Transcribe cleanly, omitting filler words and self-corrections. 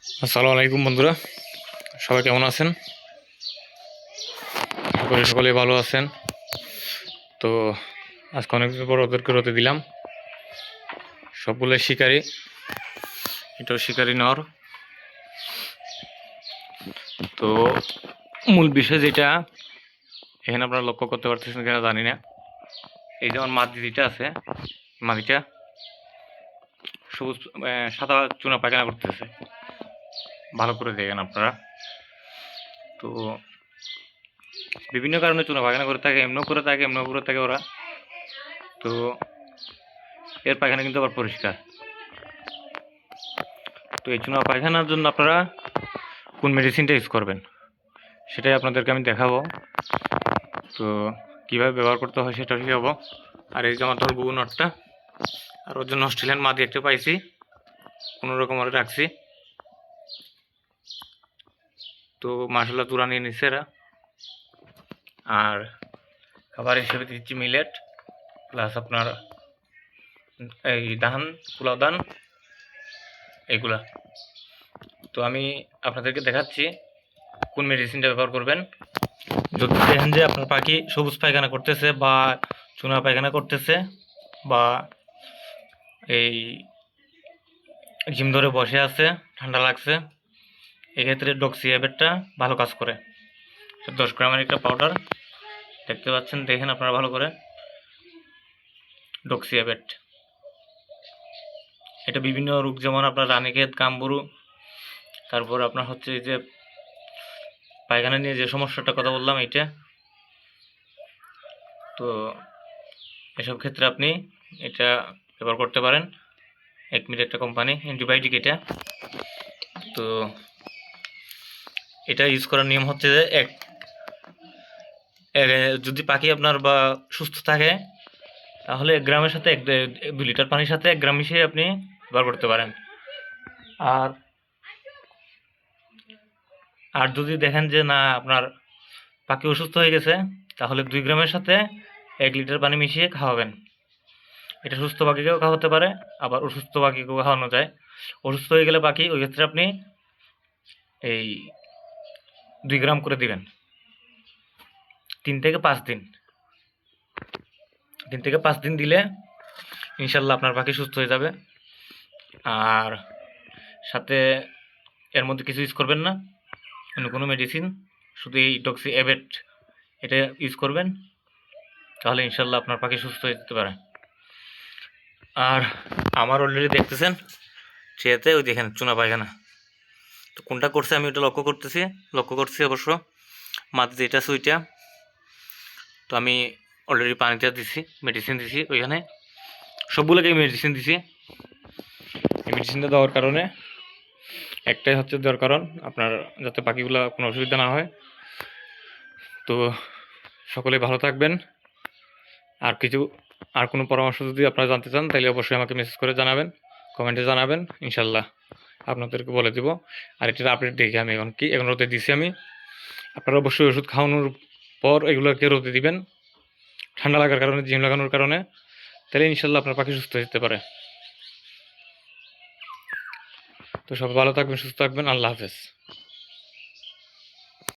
আসসালামু আলাইকুম বন্ধুরা, সবাই কেমন আছেন? আশা করি সকলেই ভালো আছেন। তো আজকে অনেকদিন পর ওদেরকে রোদে দিলাম। সবগুলো শিকারি, এটাও শিকারি নর। তো মূল বিষয় যেটা এখানে আপনারা লক্ষ্য করতে পারতেছেন কিনা জানি না, এই যেমন মাদিটা আছে, মাদিটা সবুজ সাদা চুনা পায়খানা করতেছে। ভালো করে দেখেন আপনারা। তো বিভিন্ন কারণে চুনা পায়খানা করে থাকে, এমনও করে থাকে ওরা। তো এর পায়খানা কিন্তু আবার পরিষ্কার। তো এই চুনা পায়খানার জন্য আপনারা কোন মেডিসিনটা ইউজ করবেন সেটাই আপনাদেরকে আমি দেখাবো। তো কীভাবে ব্যবহার করতে হয় সেটা শিখাবো। আর এই যে আমার ধর বুবু নটটা, আর ওর জন্য অস্ট্রেলিয়ান মাদি একটা পাইছি, কোনোরকম ওরা রাখছি। তো মাসাল্লাহ তুরা নিয়ে নিচ্ছে এরা। আর খাবার হিসেবে দিচ্ছি মিলেট প্লাস আপনার এই ধান, পোলাও ধান, এইগুলা। তো আমি আপনাদেরকে দেখাচ্ছি কোন মেডিসিনটা ব্যবহার করবেন। যদি দেখেন যে আপনার পাখি সবুজ পায়খানা করতেছে বা চুনা পায়খানা করতেছে বা এই ঝিম ধরে বসে আছে, ঠান্ডা লাগছে, এক্ষেত্রে ডক্সিঅ্যাবেটটা ভালো কাজ করে। 10 গ্রামের একটা পাউডার দেখতে পাচ্ছেন, দেখেন আপনারা ভালো করে। ডক্সিঅ্যাবেট এটা বিভিন্ন রোগ, যেমন আপনার রানীক্ষেত, কামবুরু, তারপর আপনার হচ্ছে এই যে পায়খানা নিয়ে যে সমস্যাটা কথা বললাম এইটা। তো এসব ক্ষেত্রে আপনি এটা ব্যবহার করতে পারেন। একমিট একটা কোম্পানি অ্যান্টিবায়োটিক এটা। তো এটা ইউজ করার নিয়ম হচ্ছে যে যদি পাখি আপনার বা সুস্থ থাকে তাহলে 1 গ্রামের সাথে 2 লিটার পানির সাথে 1 গ্রাম মিশিয়ে আপনি ব্যবহার করতে পারেন। আর আর যদি দেখেন যে না আপনার পাখি অসুস্থ হয়ে গেছে, তাহলে 2 গ্রামের সাথে 1 লিটার পানি মিশিয়ে খাওয়াবেন। এটা সুস্থ পাখিকেও খাওয়াতে পারে, আবার অসুস্থ পাখিকেও খাওয়ানো যায়। অসুস্থ হয়ে গেলে পাখি, ওই ক্ষেত্রে আপনি এই 2 গ্রাম করে দিবেন 3 থেকে 5 দিন। 3 থেকে 5 দিন দিলে ইনশাল্লাহ আপনার পাখি সুস্থ হয়ে যাবে। আর সাথে এর মধ্যে কিছু ইউজ করবেন না, অন্য কোনো মেডিসিন, শুধু এই ডক্সিঅ্যাবেট এটা ইউজ করবেন, তাহলে ইনশাল্লাহ আপনার পাখি সুস্থ হয়ে যেতে পারে। আর আমার অলরেডি দেখতেছেন ট্রেতে ওই দেখেন চুনা পায়খানা। তো কোনটা করছে আমি ওটা লক্ষ্য করছি অবশ্য। মাটিতে এটা সুইটা। তো আমি অলরেডি পানিতে দিছি, মেডিসিন দিছি ওইখানে, সবগুলোকেই মেডিসিন দিছি। এই মেডিসিনটা দেওয়ার কারণে একটাই হচ্ছে দেওয়ার কারণ আপনার যাতে পাখিগুলো কোনো অসুবিধা না হয়। তো সকলে ভালো থাকবেন। আর কোনো পরামর্শ যদি আপনারা জানতে চান তাহলে অবশ্যই আমাকে মেসেজ করে জানাবেন, কমেন্টে জানাবেন, ইনশাল্লাহ আপনাদেরকে বলে দেবো। আর এটার আপডেট দেখি আমি এখন রোদে দিছি আমি। আপনারা অবশ্যই ওষুধ খাওয়ানোর পর এগুলোকে রোদে দিবেন, ঠান্ডা লাগার কারণে, জিম লাগানোর কারণে, তাহলে ইনশাল্লাহ আপনার পাখি সুস্থ হতে পারে। তো সবাই ভালো থাকবেন, সুস্থ থাকবেন। আল্লাহ হাফেজ।